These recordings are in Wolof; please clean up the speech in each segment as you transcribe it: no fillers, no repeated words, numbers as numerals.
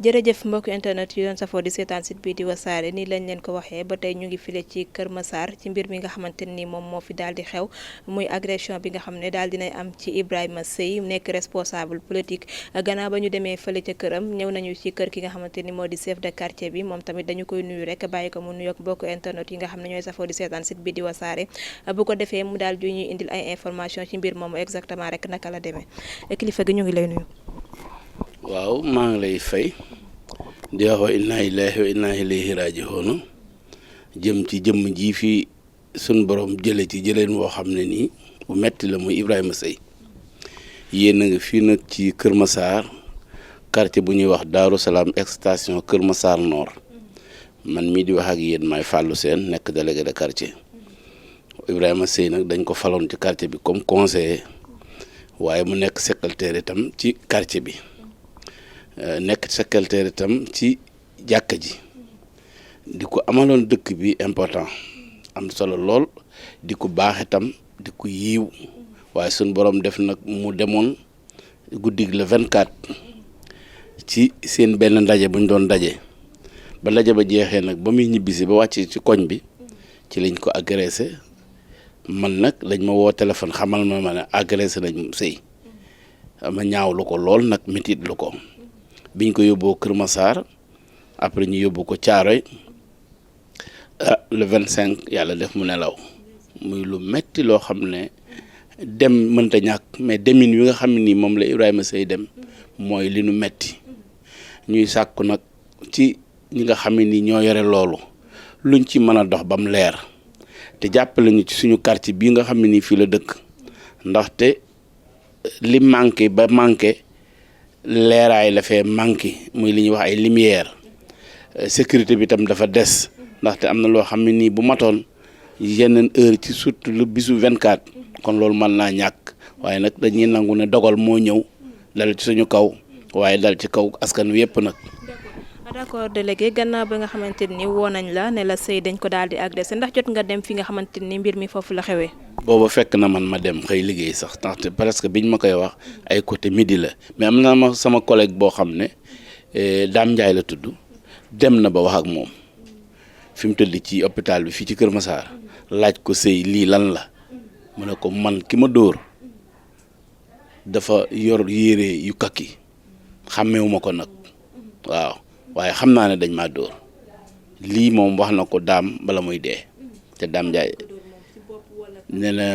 jërëjëf mbokk internet yu doon safoo di seetaan site bi di wasaare nii lañ leen ko waxee ba tey ñu ngi file ci Kër Massar ci mbir mi nga xamante ni moom moo fi daal di xew muy agression bi nga xam ne daal dinay am ci Ibrahima Seye nekk responsable politique gannaaw ba ñu demee fële ca këram ñëw nañu ci kër ki nga xamante ni moo di chef de quartier bi moom tamit dañu koy nuyu rek bàyyi ko mu nuyoog mbokk internet yi nga xam ne ñooy safoo di seetaan site bi di wasaare bu ko defee mu daal di ñuy indil ay information ci mbir moomu exactement rek naka la demee kilifa gi ñu ngi lay nuyu. waaw maa ngi lay fay di wax wa inna lillahi wa inna ilayhi raaji'uun jëm ci jëmm ji fi sun borom jële ci jëleen woo xam ne nii bu metti la muy Ibrahima Seye yéen a ngi fii nag ci Kër Massar quartier bu ñuy wax Daaru Salaam extension Kër Massar Nord man mii di wax ak yéen maay Fallou Sène nekk délégué de quartier Ibrahima Seye nag dañ ko faloon ci quartier bi comme conseiller waaye mu nekk secrétaire itam ci quartier bi nekk secrétaire itam ci jàkka ji di ko amaloon dëkk bi important am solo lool di ko baax itam di ko yiiw waaye suñ borom def nag mu demoon guddig le 24 ci seen benn ndaje bu ñu doon daje ba ndaje ba jeexee nag ba muy ñibbisi ba wàcc ci koñ bi ci lañ ko agressé man nag lañ ma woo téléphone xamal ma ne agressé nañ Seye ma ñaawlu ko lool nag métit lu ko biñ ko yóbboo Kër Massar après ñu yóbbu ko Thiaroye le 25 yàlla def mu nelaw muy lu metti loo xam ne dem mënta ñàkk mais demin wi nga xam ne nii moom la Ibrahima Seye dem mooy li nu metti ñuy sàkku nag ci ñi nga xam ne nii ñoo yore loolu luñ ci mën a dox ba mu leer te jàppale ñu ci suñu quartier bii nga xam ne nii fii la dëkk ndaxte li manqué ba manqué leeraay la fee manqué muy li ñuy wax ay lumière sécurité bi tam dafa des ndaxte am na loo xam ne nii bu matoon yeneen heure ci surtout lu bisu 24 kon loolu mën naa ñàkk waaye nag dañuy nangu ne dogal moo ñëw dal ci suñu kaw waaye dal ci kaw askan wi yëpp nag. d'accord délégué gannaaw ba nga xamante ni woo nañ la ne la Seye dañ ko daal di agressé ndax jot nga dem fi nga xamante ni mbir mi foofu la xewee. booba fekk na man ma dem xëy liggéey sax ndaxte presque biñ ma koy wax ay côté midi la mais am na ma sama collègue boo xam ne Dame Ndiaye la tudd dem na ba wax ak moom fi mu tëdd ci hôpital bi fii ci Kër Massar laaj ko Seye lii lan la mu ne ko man ki ma dóor dafa yor yére yu kakki xàmmewuma ko nag waaw waaye xam naa ne dañ maa dóor lii moom wax na ko daam bala muy dee te Dame Ndiaye nee na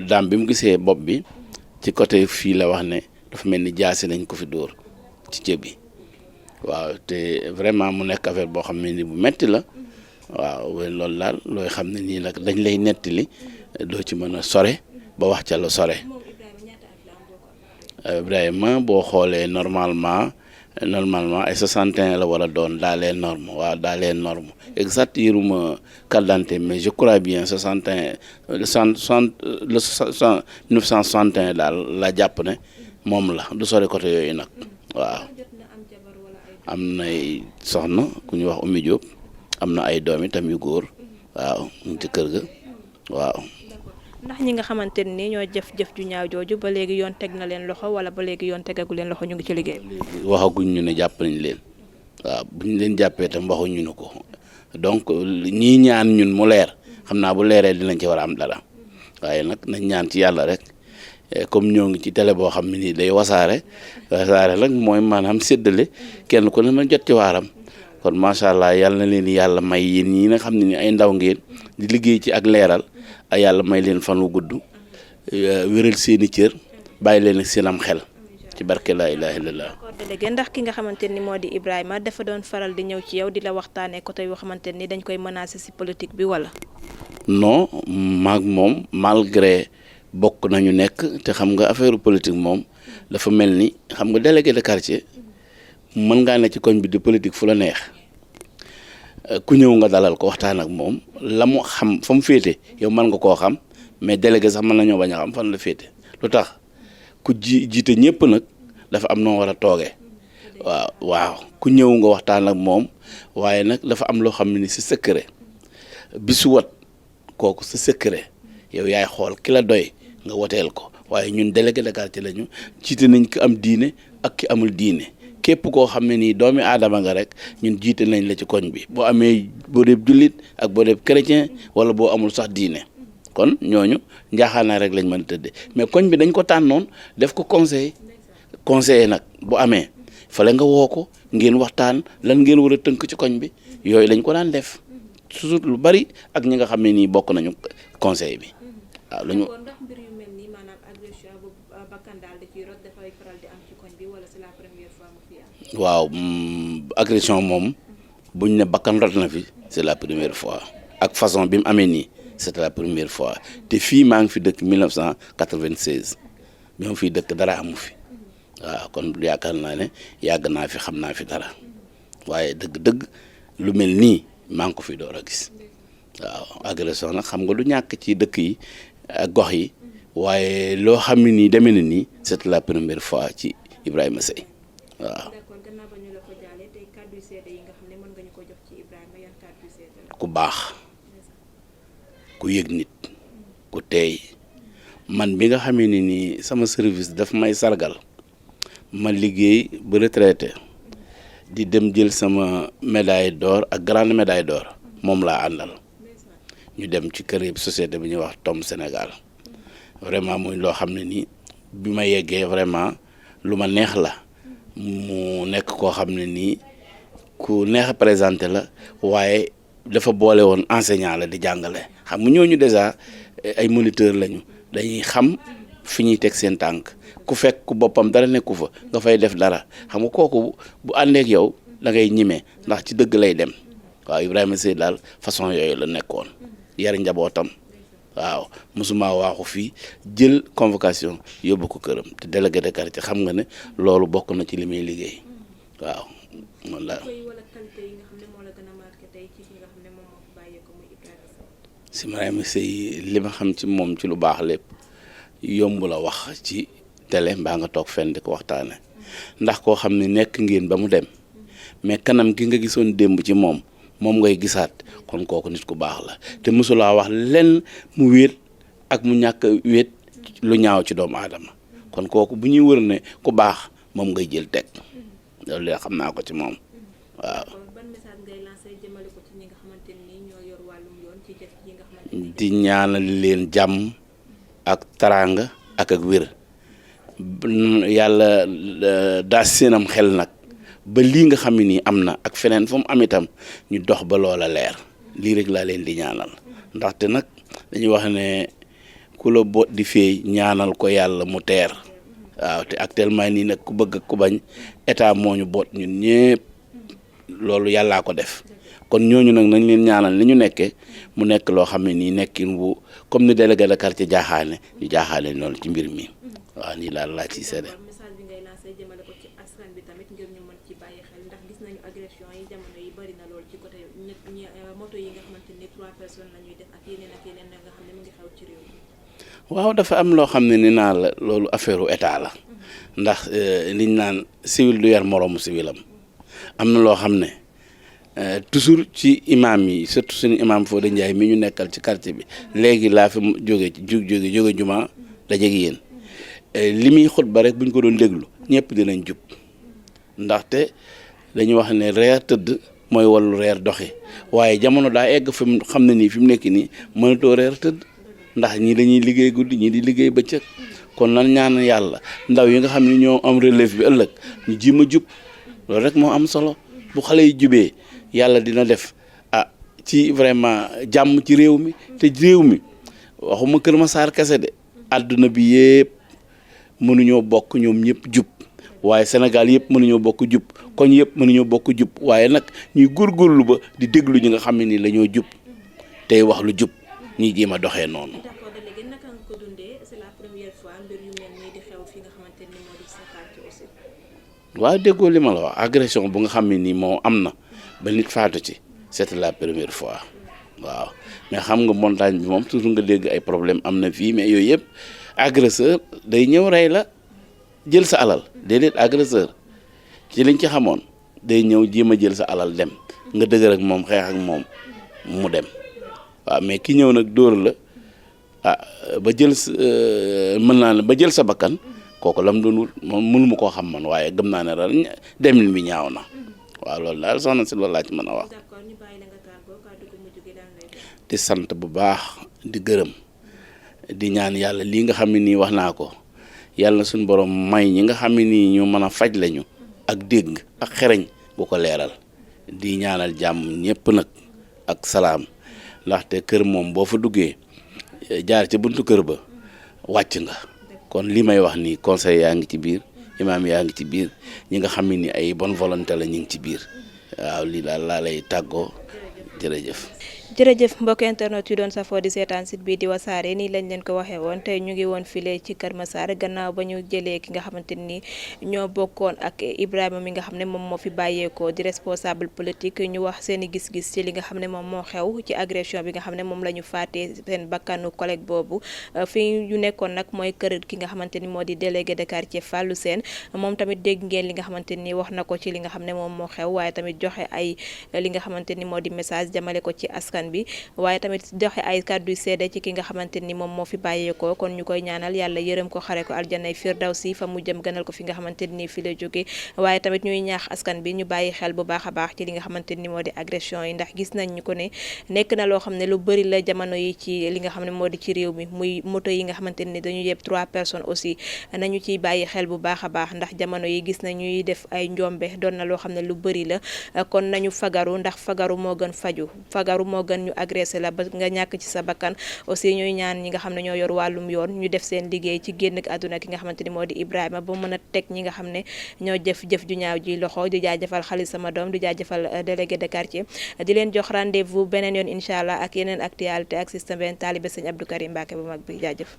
daam bi mu gisee bopp bi ci côté fii la wax ne dafa mel ni jaasi nañ ko fi dóor ci cër bi waaw te vraiment mu nekk affaire boo xam ne ni bu metti la waaw loolu daal looy xam ne nii nag dañ lay nettali doo ci mën a sore ba wax ca la sore Ibrahima boo xoolee normalement ay 61 la war a doon dans les normes waaw dans les normes exact yëruma carte d'identité mais je crois bien 61 le 1961 daal la jàpp ne moom la du sore côté yooyu nag waaw am nay soxna ku ñuy wax Oumy Diop am na ay doom itam yu góor waaw mu ngi ci kër ga waaw. ndax ñi nga xamante ni ñoo jëf ju ñaaw jooju ba léegi yoon teg na leen loxo wala ba léegi yoon tegagu leen loxo ñu ngi ci liggéey. waxaguñ ñu ne jàpp nañ leen waaw bu ñu leen jàppee tam waxuñu ne ko donc ñii ñaan ñun mu leer xam naa bu leeree dinañ ci war a am dara waaye nag nañ ñaan ci yàlla rek comme ñoo ngi ci télé boo xam ne nii day wasaare nag mooy maanaam séddale kenn ku ne ma jot ci waaram kon macha allah yàlla na leen yàlla may yéen ñi nga xam ne ni ay ndaw ngeen di liggéey ci ak leeral. ay yàlla may leen fan wu gudd wéral seeni cër bàyyi leen ak seen am xel ci barke laa ilaaha illallah. délégué ndax ki nga xamante ni moo di Ibrahima dafa doon faral di ñëw ci yow di la waxtaanee côté yoo xamante ni dañ koy menacer ci politique bi wala. non maag moom malgré bokk nañu nekk te xam nga affaire politique moom dafa mel ni xam nga délégué de quartier mën ngaa ne ci koñ bi di politique fu la neex. ku ñëw nga dalal ko waxtaan ak moom la mu xam fa mu féete yow mën nga koo xam mais délégué sax mën nañoo bañ a xam fan la féete lu tax ku jiite ñëpp nag dafa am noo war a toogee waaw ku ñëw nga waxtaan ak moom waaye nag dafa am loo xam ne ni si secret bisu wat kooku sa secret yow yaay xool ki la doy nga woteel ko waaye ñun délégué de quartier lañu jiite nañ ki am diine ak ki amul diine képp koo xam ne nii doomi aadama nga rek ñun jiite nañ la ci koñ bi boo amee boo dee jullit ak boo dee chrétien wala boo amul sax diine kon ñooñu njaaxaanaay rek lañ mën a tëddee mais koñ bi dañ ko tànnoon def ko conseiller nag bu amee fale nga woo ko ngeen waxtaan lan ngeen war a tënk ci koñ bi yooyu lañ ko daan def toujours lu bari ak ñi nga xam ne nii bokk nañu conseil bi waaw lu ñu waaw agression moom buñ ne bakkan rot na fi c'est la première fois ak façon bi mu amee nii c'est la première fois te fii maa ngi fi dëkk 1996 bi ma fiy dëkk dara amu fi waaw kon yaakaar naa ne yàgg naa fi xam naa fi dara waaye dëgg-dëgg lu mel nii maa ngi ko fi door a gis waaw agression nag xam nga du ñàkk ci dëkk yi ak gox yi waaye loo xam ne nii demee na nii c'est la première fois ci Ibrahima Seye waaw. ku baax ku yëg nit ku teey man bi nga xamee ne nii sama service daf may sargal ma liggéey ba retraité di dem jël sama médaille d'or ak grande médaille d'or moom laa àndal ñu dem ci kër yëpp société bi ñuy wax Tom Sénégal vraiment muy loo xam ne nii bi ma yeggee vraiment lu ma neex la mu nekk koo xam ne nii ku neex a présenté la waaye dafa boole woon enseignant la di jàngale xam nga ñooñu déjà ay moniteur lañu dañuy xam fi ñuy teg seen tànk ku fekk ku boppam dara nekku fa nga fay def dara xam nga kooku bu àndeek yow da ngay ñime ndax ci dëgg lay dem waaw Ibrahima Seye daal façon yooyu la nekkoon yar njabootam waaw mosuma waaxu fii jël convocation yóbbu ko këram te délégué de quartier xam nga ne loolu bokk na ci li muy liggéey waaw noonu la si Ibrahima Seye li ma xam ci moom ci lu baax lépp yomb la wax ci télé mbaa nga toog fenn di ko waxtaane ndax koo xam ne nekk ngeen ba mu dem mais kanam gi nga gisoon démb ci moom ngay gisaat kon kooku nit ku baax la te mosulaa wax lenn mu wéet ak mu ñàkk wéet lu ñaaw ci doomu aadama kon kooku bu ñuy wër ne ku baax moom ngay jël teg loolu de xam naa ko ci moom waaw. di ñaanal leen jàmm ak taraanga ak wér yàlla daas seenam xel nag ba lii nga xam ne nii am na ak feneen fu mu am itam ñu dox ba loola leer lii rek laa leen di ñaanal ndaxte nag dañuy wax ne ku la boot di feey ñaanal ko yàlla mu teer waaw te actuellement nii nag ku bëgg ak ku bañ état moo ñu boot ñun ñëpp loolu yàllaa ko def kon ñooñu nag nañ leen ñaanal li ñu nekkee mu nekk loo xam ne nii nekkin bu comme ni délégué de quartier jaaxaane ñu jaaxaane loolu ci mbir mi waaw nii daal laa ciy seede. waaw dafa am loo xam ne ni naa la loolu affaire u état la ndax liñ naan civil du yar moroomu civilam am na loo xam ne toujours ci imam yi surtout suñu imam Fodé Ndiaye mi ñu nekkal ci quartier bi léegi laa fi jóge ci jóge juma dajeeg yéen li muy xutba rek buñ ko doon déglu ñëpp dinañ jub ndaxte dañuy wax ne reer tëdd mooy wallu reer doxi waaye jamono daa egg fi mu xam ne nii fi mu nekk nii mënatoo reer tëdd ndax ñii dañuy liggéey guddi ñii di liggéey bëccëg kon nan ñaan yàlla ndaw yi nga xam ne ñoo am relève bi ëllëg ñu ji ma jub loolu rek moo am solo bu xale yi jubee yàlla dina def ci vraiment jàmm ci réew mi te réew mi waxuma Kër Massar kese de àdduna bi yëpp mënuñoo bokk ñoom ñëpp jub waaye Sénégal yëpp mënuñoo bokk jub koñ yëpp mënuñoo bokk jub waaye nag ñuy góorgóorlu ba di déglu ñi nga xam ne ni la ñoo jub tey wax lu jub ñuy jéem a doxee noonu. waaw déggoo li ma la wax agression bu nga xam ne nii moo am na ba nit faatu ci c'était la première fois waaw mais xam nga montagne bi moom toujours nga dégg ay problème am na fii mais yooyu yëpp agresseur day ñëw rey la jël sa alal déedéet agresseur ci liñ ci xamoon day ñëw jéem a jël sa alal dem nga dëgër ak moom xeex ak moom mu dem waaw mais ki ñëw nag dóor la ba jël mën naa la ba jël sa bakkan kooku lam doon wut moom mënu ma koo xam man waaye gëm naa ne daal demin bi ñaaw na waaw loolu daal soxna si loolu laa ci mën a wax. di sant bu baax di gërëm di ñaan yàlla lii nga xam ne nii wax naa ko yàlla na suñu borom may ñi nga xam ne nii ñu mën a faj lañu ak dégg ak xereñ bu ko leeral di ñaanal jàmm ñëpp nag ak salaam ndaxte kër moom boo fa duggee jaar ci buntu kër ba wàcc nga kon li may wax nii conseil yaa ngi ci biir imaam yaa ngi ci biir ñi nga xam ne ni ay bonne volonté la ñu ngi ci biir waaw lii daal laa lay tàggoo jërëjëf. jërëjëf mbokk internet yu doon safoo di seetaan site bi di wasaare nii lañ leen ko waxee woon tey ñu ngi woon file ci Kër Massar gannaaw ba ñu jëlee ki nga xamante ni ñoo bokkoon ak Ibrahima mi nga xam ne moom moo fi bàyyeekoo di responsable politique ñu wax seen i gis-gis ci li nga xam ne moom moo xew ci agression bi nga xam ne moom la ñu faatee seen bakkanu collègue boobu fi ñu nekkoon nag mooy kër ki nga xamante ni moo di délégué de quartier Fallou Sène moom tamit dégg ngeen li nga xamante ni wax na ko ci li nga xam ne moom moo xew waaye tamit joxe ay li nga xamante ni moo di message jamale ko ci askan bi waaye tamit joxe ay kàddu seede ci ki nga xamante ni moom moo fi bàyyeekoo kon ñu koy ñaanal yàlla yërëm ko xare ko aljanay firdawsi fa mu jëm gënal ko fi nga xamante ni fi la jóge waaye tamit ñuy ñaax askan bi ñu bàyyi xel bu baax a baax ci li nga xamante ni moo di agression yi ndax gis nañ ñu ko ne nekk na loo xam ne lu bëri la jamono yi ci li nga xam ne moo di ci réew mi muy moto yi nga xamante ni dañu yeb 3 personnes aussi nañu ciy bàyyi xel bu baax a baax ndax jamono yi gis nañuy def ay njombe doon na loo xam ne lu bëri la kon nañu fagaru ndax fagaru moo gën faju fagaru moo gën ñu agressé la ba nga ñàkk ci sa bakkan aussi ñuy ñaan ñi nga xam ne ñoo yor wàllum yoon ñu def seen liggéey ci génn ak àdduna ki nga xamante ni moo di Ibrahima ba mën a teg ñi nga xam ne ñoo jëf ju ñaaw ji loxo di jaajëfal Xalil sama doom di jaajëfal délégué de quartier di leen jox rendez-vous beneen yoon incha allah ak yeneen actualité ak système benn taalibe sëñ Abdou Karim Mbacké bu mag bi jaajëf